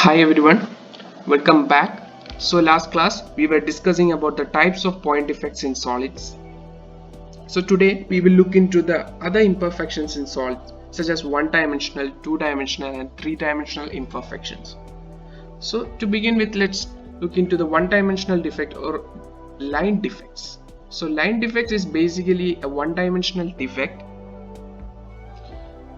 Hi everyone, welcome back. So last class we were discussing about the types of point defects in solids. So today we will look into the other imperfections in solids such as one-dimensional, two-dimensional and three-dimensional imperfections. So to begin with, let's look into the one-dimensional defect or line defects. So line defects is basically a one-dimensional defect,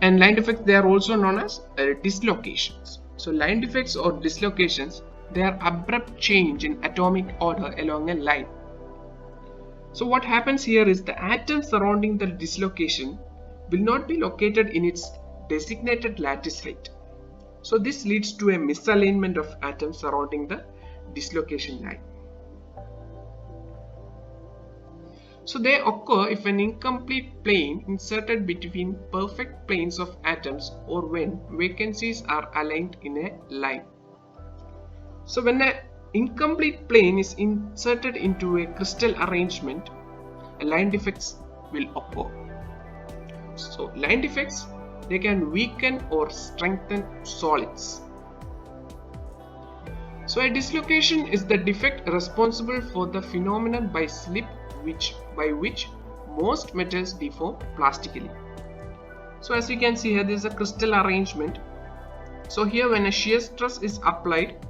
and line defects they are also known as dislocations. So line defects or dislocations, they are abrupt change in atomic order along a line. So what happens here is the atom surrounding the dislocation will not be located in its designated lattice height. So this leads to a misalignment of atoms surrounding the dislocation line. So they occur if an incomplete plane inserted between perfect planes of atoms or when vacancies are aligned in a line. So when an incomplete plane is inserted into a crystal arrangement, a line defects will occur. So line defects, they can weaken or strengthen solids. So a dislocation is the defect responsible for the phenomenon by slip by which most metals deform plastically. So as you can see here, this is a crystal arrangement. So here when a shear stress is applied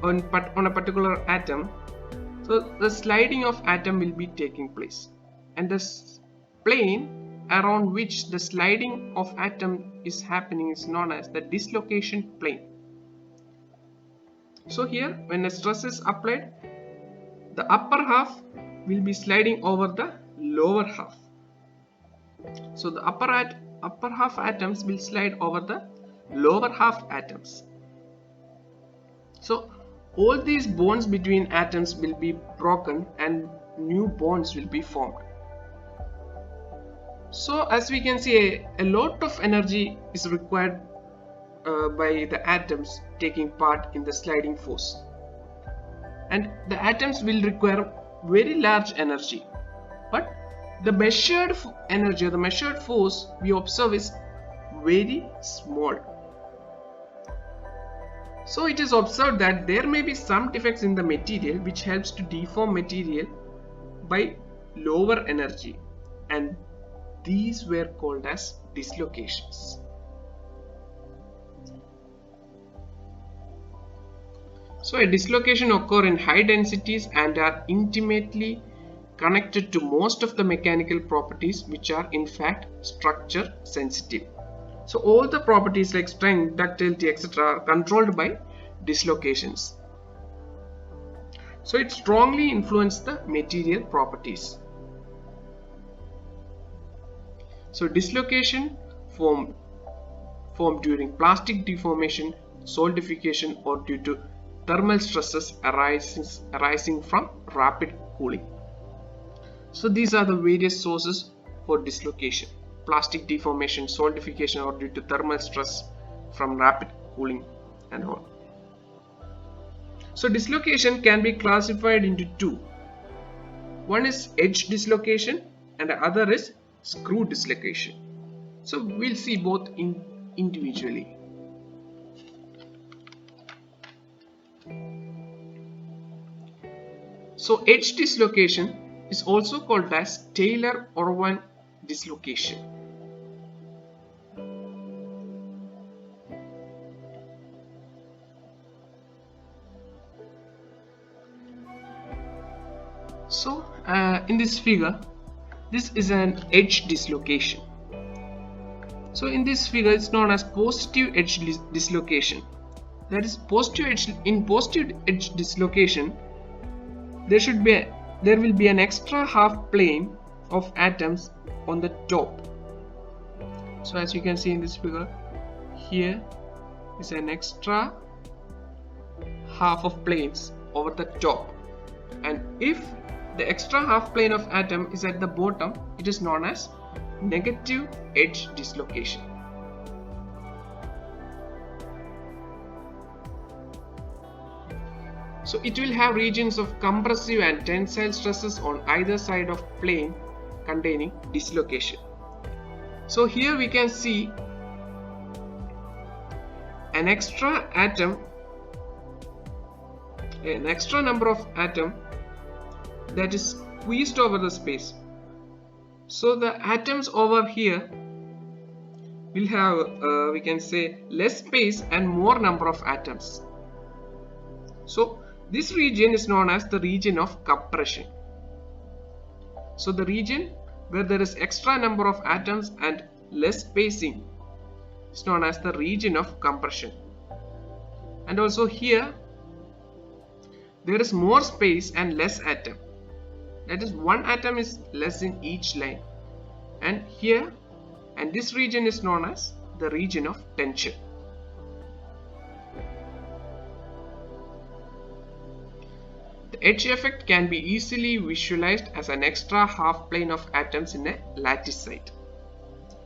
on a particular atom, so the sliding of atom will be taking place, and the plane around which the sliding of atom is happening is known as the dislocation plane. So here when a stress is applied, the upper half will be sliding over the lower half. So the upper half atoms will slide over the lower half atoms. So all these bonds between atoms will be broken and new bonds will be formed. So as we can see, a lot of energy is required by the atoms taking part in the sliding force, and the atoms will require very large energy, but the measured energy or the measured force we observe is very small. So it is observed that there may be some defects in the material which helps to deform material by lower energy, and these were called as dislocations. So a dislocation occurs in high densities and are intimately connected to most of the mechanical properties which are in fact structure sensitive. So all the properties like strength, ductility, etc. are controlled by dislocations. So it strongly influences the material properties. So dislocation formed during plastic deformation, solidification, or due to thermal stresses arising from rapid cooling. So these are the various sources for dislocation: plastic deformation, solidification, or due to thermal stress from rapid cooling and all. So dislocation can be classified into two. One is edge dislocation and the other is screw dislocation. So we'll see both individually. So edge dislocation is also called as Taylor-Irwin dislocation. So in this figure, this is an edge dislocation. So in this figure, it's known as positive edge dislocation. That is, positive edge dislocation, there will be an extra half plane of atoms on the top. So as you can see in this figure, here is an extra half of planes over the top, and if the extra half plane of atom is at the bottom, it is known as negative edge dislocation. So it will have regions of compressive and tensile stresses on either side of plane containing dislocation. So here we can see an extra number of atom that is squeezed over the space. So the atoms over here will have we can say less space and more number of atoms. So this region is known as the region of compression. So the region where there is extra number of atoms and less spacing is known as the region of compression. And also here there is more space and less atom. That is, one atom is less in each line. And here, and this region is known as the region of tension. The edge effect can be easily visualized as an extra half plane of atoms in a lattice site.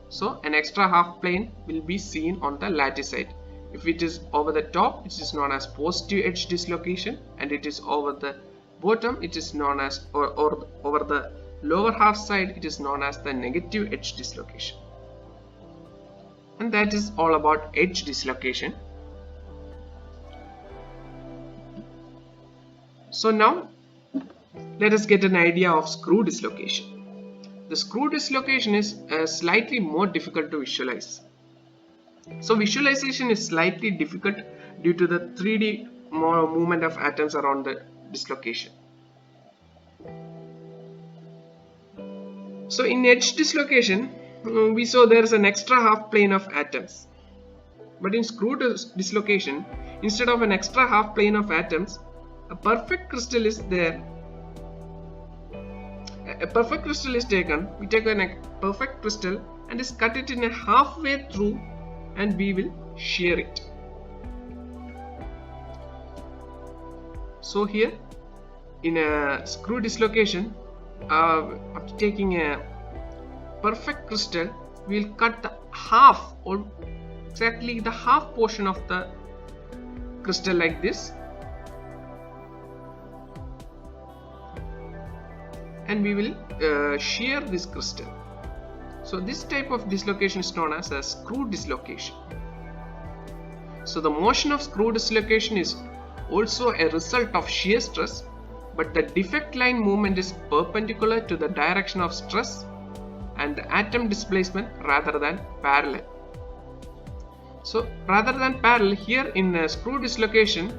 So an extra half plane will be seen on the lattice site. If it is over the top, it is known as positive edge dislocation, and it is over the bottom, it is known as, or over the lower half side, it is known as the negative edge dislocation. And that is all about edge dislocation. So now let us get an idea of screw dislocation. The screw dislocation is slightly more difficult to visualize. So visualization is slightly difficult due to the 3D movement of atoms around the dislocation. So in edge dislocation, we saw there is an extra half plane of atoms. But in screw dislocation, instead of an extra half plane of atoms, a perfect crystal is there. A perfect crystal is taken. We take a perfect crystal and is cut it in a halfway through, and we will shear it. So here in a screw dislocation, after taking a perfect crystal, we will cut the half, or exactly the half portion of the crystal like this, and we will shear this crystal. So this type of dislocation is known as a screw dislocation. So the motion of screw dislocation is also a result of shear stress, but the defect line movement is perpendicular to the direction of stress and the atom displacement rather than parallel. So rather than parallel, here in a screw dislocation,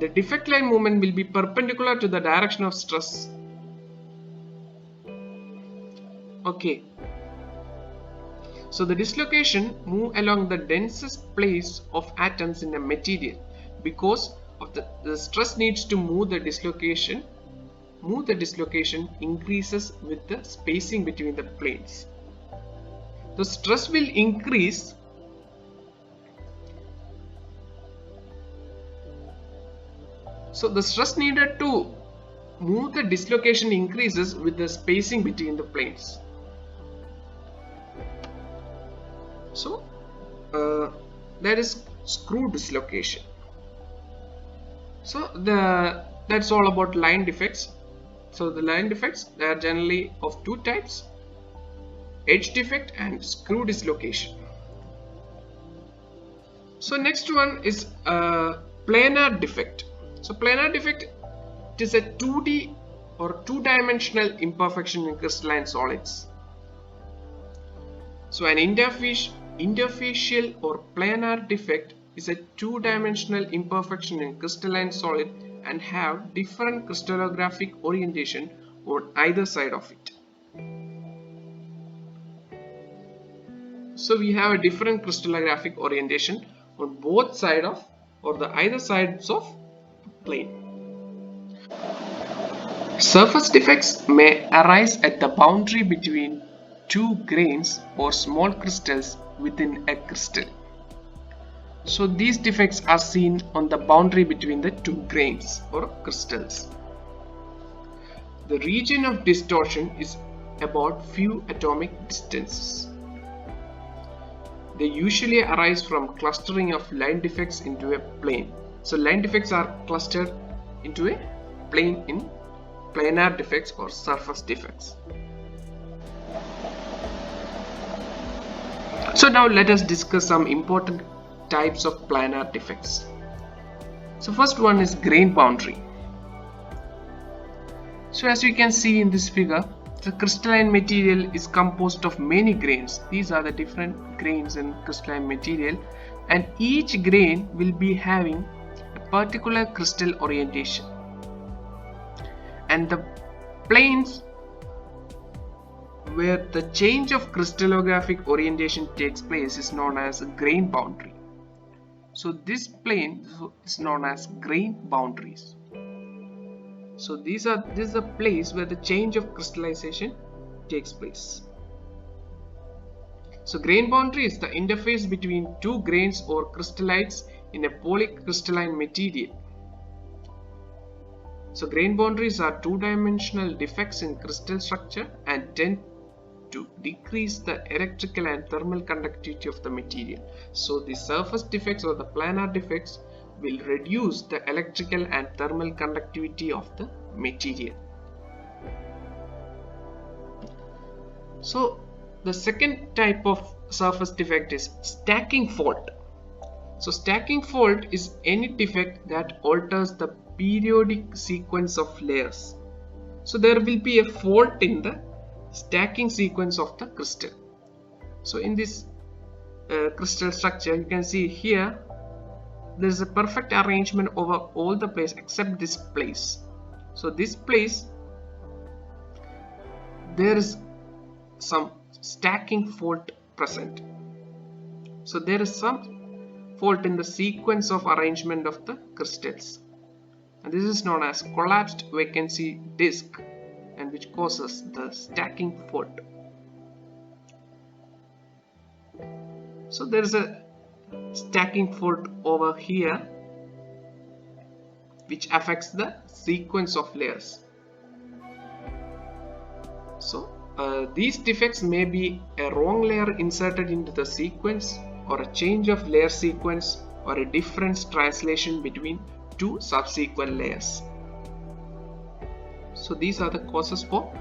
the defect line movement will be perpendicular to the direction of stress. Okay, so the dislocation move along the densest place of atoms in a material because of the stress needs to move the dislocation. The dislocation increases with the spacing between the planes. The stress will increase so the stress needed to move the dislocation increases with the spacing between the planes. So that is screw dislocation. So that's all about line defects. So the line defects, they are generally of two types: edge defect and screw dislocation. So next one is planar defect. So planar defect, it is a 2D or two-dimensional imperfection in crystalline solids. So an interfacial or planar defect is a two-dimensional imperfection in crystalline solid and have different crystallographic orientation on either side of it. So we have a different crystallographic orientation on both sides of, or the either sides of plane. Surface defects may arise at the boundary between two grains or small crystals within a crystal. So these defects are seen on the boundary between the two grains or crystals. The region of distortion is about few atomic distances. They usually arise from clustering of line defects into a plane. So line defects are clustered into a plane in planar defects or surface defects. So now let us discuss some important types of planar defects. So first one is grain boundary. So as you can see in this figure, the crystalline material is composed of many grains. These are the different grains in crystalline material, and each grain will be having a particular crystal orientation, and the planes where the change of crystallographic orientation takes place is known as a grain boundary. So this plane is known as grain boundaries. So this is a place where the change of crystallization takes place. So grain boundary is the interface between two grains or crystallites in a polycrystalline material. So grain boundaries are two-dimensional defects in crystal structure and tend to decrease the electrical and thermal conductivity of the material. So the surface defects or the planar defects will reduce the electrical and thermal conductivity of the material. So the second type of surface defect is stacking fault. So stacking fault is any defect that alters the periodic sequence of layers. So there will be a fault in the stacking sequence of the crystal. So in this crystal structure, you can see here there is a perfect arrangement over all the place except this place. So this place, there is some stacking fault present. So there is some fault in the sequence of arrangement of the crystals, and this is known as collapsed vacancy disk, and which causes the stacking fault. So there is a stacking fault over here which affects the sequence of layers. So these defects may be a wrong layer inserted into the sequence, or a change of layer sequence, or a difference translation between two subsequent layers. So these are the causes for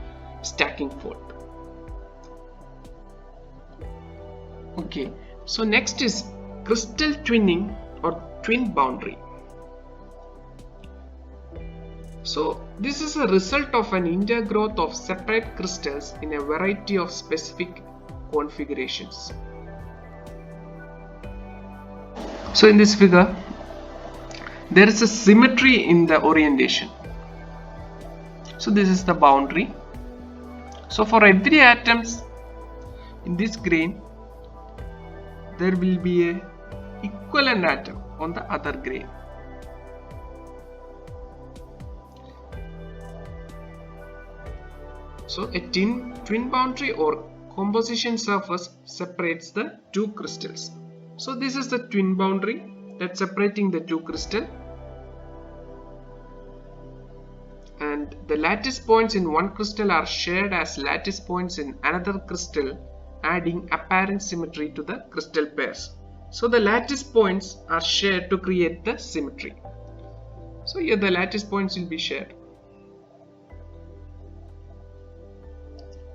stacking fault. Okay, so next is crystal twinning or twin boundary. So this is a result of an intergrowth of separate crystals in a variety of specific configurations. So in this figure, there is a symmetry in the orientation. So this is the boundary. So for every atoms in this grain, there will be a equivalent atom on the other grain. So a twin boundary or composition surface separates the two crystals. So this is the twin boundary that's separating the two crystals, and the lattice points in one crystal are shared as lattice points in another crystal, adding apparent symmetry to the crystal pairs. So the lattice points are shared to create the symmetry. So here the lattice points will be shared.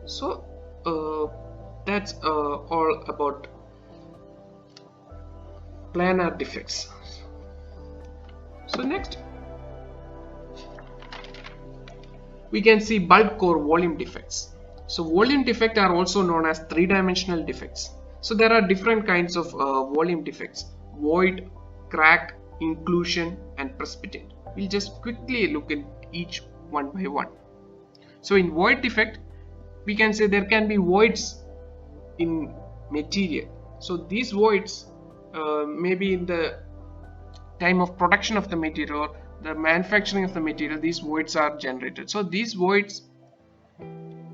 So that's all about planar defects. So next we can see bulk or volume defects. So volume defects are also known as three-dimensional defects. So there are different kinds of volume defects: void, crack, inclusion, and precipitate. We'll just quickly look at each one by one. So in void defect, we can say there can be voids in material. So these voids maybe in the time of production of the material or the manufacturing of the material, these voids are generated. So these voids,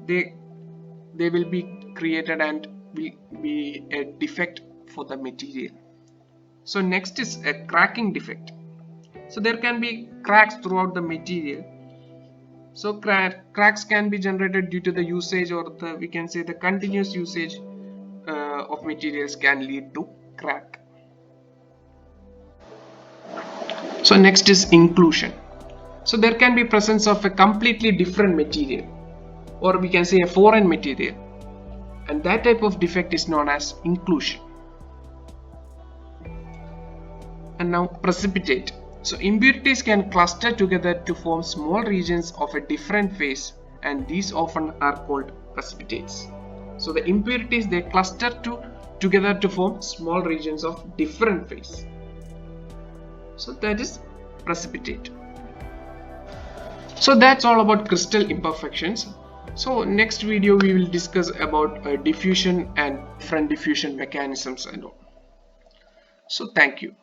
they will be created and will be a defect for the material. So next is a cracking defect. So there can be cracks throughout the material. So cracks can be generated due to the usage, or we can say the continuous usage of materials can lead to crack. So next is inclusion. So there can be presence of a completely different material, or we can say a foreign material, and that type of defect is known as inclusion. And now precipitate. So impurities can cluster together to form small regions of a different phase, and these often are called precipitates. So the impurities, they cluster together to form small regions of different phase. So that is precipitate. So that's all about crystal imperfections. So next video we will discuss about diffusion and different diffusion mechanisms and all. So thank you.